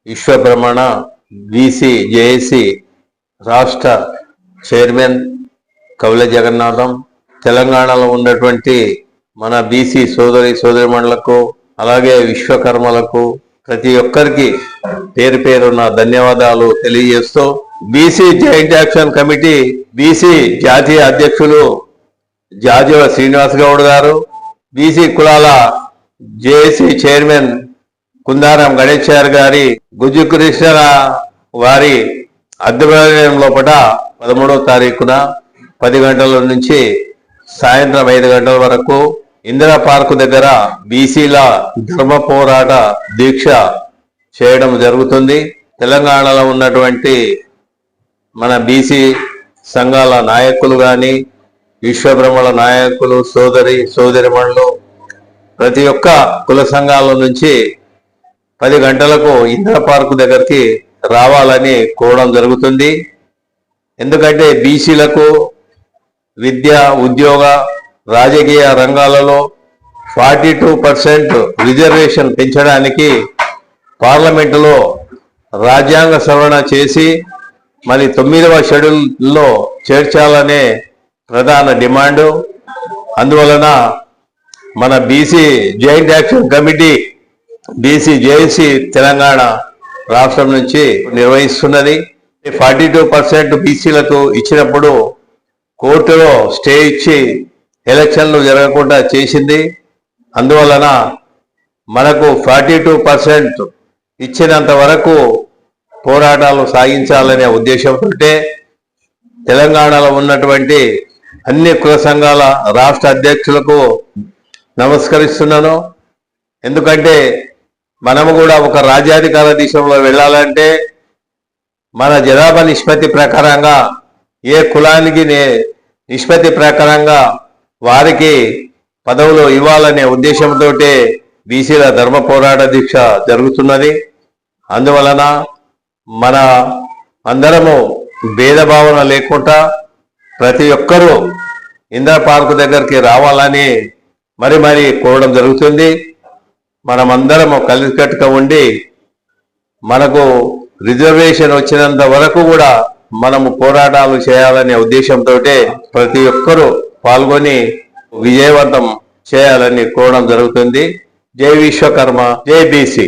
Vishwabrahmana BC JAC రాష్ట్ర chairman కవుల జగన్నాథం, తెలంగాణలో ఉన్నటువంటి మన బీసీ సోదరిమణులకు అలాగే విశ్వకర్మలకు ప్రతి ఒక్కరికి పేరు పేరున్న ధన్యవాదాలు తెలియజేస్తూ, BC joint action committee BC జాతీయ అధ్యక్షులు జాజువ శ్రీనివాస్ గౌడ్ గారు, బీసీ కులాల జేఏసీ చైర్మన్ కుందారం గణేశ్వర్ గారి గుజ్జు కృష్ణ వారి ఆధ్వర్యం లోపల 13వ తారీఖున 10 గంటల నుంచి సాయంత్రం 5 గంటల వరకు ఇందిరా పార్కు దగ్గర బీసీల ధర్మ పోరాట దీక్ష చేయడం జరుగుతుంది. తెలంగాణలో ఉన్నటువంటి మన బీసీ సంఘాల నాయకులు కానీ, విశ్వబ్రహ్మల నాయకులు, సోదరిమణులు ప్రతి ఒక్క కుల సంఘాల నుంచి 10 గంటలకు ఇందిరా పార్కు దగ్గరికి రావాలని కోరడం జరుగుతుంది. ఎందుకంటే బీసీలకు విద్య, ఉద్యోగ, రాజకీయ రంగాలలో 42% రిజర్వేషన్ పెంచడానికి పార్లమెంటులో రాజ్యాంగ సవరణ చేసి మరి 9వ షెడ్యూల్లో చేర్చాలనే ప్రధాన డిమాండు. అందువలన మన BC joint action committee BC JAC Telangana రాష్ట్రం నుంచి నిర్వహిస్తున్నది. 42% బీసీలకు ఇచ్చినప్పుడు కోర్టులో స్టే ఇచ్చి ఎలక్షన్లు జరగకుండా చేసింది. అందువలన మనకు 42% ఇచ్చినంత వరకు పోరాటాలు సాగించాలనే ఉద్దేశంతో తెలంగాణలో ఉన్నటువంటి అన్ని కుల సంఘాల రాష్ట్ర అధ్యక్షులకు నమస్కరిస్తున్నాను. ఎందుకంటే మనము కూడా ఒక రాజ్యాధికార దిశలో వెళ్ళాలంటే మన జనాభా నిష్పత్తి ప్రకారంగా ఏ కులానికి నిష్పత్తి ప్రకారంగా వారికి పదవులు ఇవ్వాలనే ఉద్దేశంతో బీసీల ధర్మ పోరాట దీక్ష జరుగుతున్నది. అందువలన మన అందరము భేదభావన లేకుండా ప్రతి ఒక్కరూ ఇందిరా పార్కు దగ్గరికి రావాలని మరి కోరడం జరుగుతుంది. మనమందరము కలిసికట్టుగా ఉండి మనకు రిజర్వేషన్ వచ్చినంత వరకు కూడా మనము పోరాటాలు చేయాలనే ఉద్దేశంతో ప్రతి ఒక్కరూ పాల్గొని విజయవంతం చేయాలని కోరడం జరుగుతుంది. జై విశ్వకర్మ, జై బీసీ.